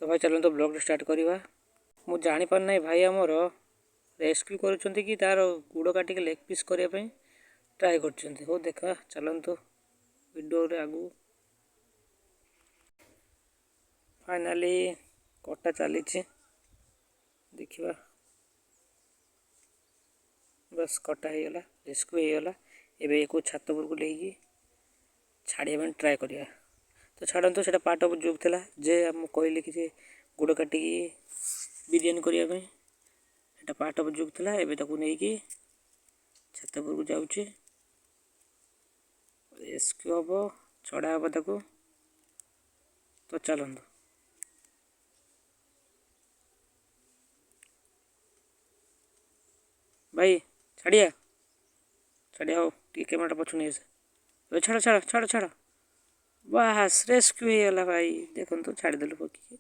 तो भाई चलते ब्लॉग स्टार्ट करवा। मु जापारना भाई आमर रेस्क्यू कर कि तार गुड़ काटिक लेग पीस करने ट्राए कर। हो देखा चलतु वीडियो आगू फाइनाली कटा चली देखा बस कटा हो गला रेस्क्यू हो गला। एबे को छात पर लेकिन छाड़िया ट्राए करिया। तो छाड़ू से पार्ट ऑफ जोक था जे आम कहली कि जे गुड़ काटिकी बिरयानी करने एटा पार्ट ऑफ जोक था। एबे ताकू नहीं कि छात पर जाऊँगी रेस्क्यू हम छड़ा हम ताकू। तो चलतु भाई छाड़िया छाड़िया हो टी कैमेरा पछू नहीं आसे छाड़ छाड़ छाड़ छाड़ बस रेस्क्यू हो गला भाई देखो तो छाड़देलु पकी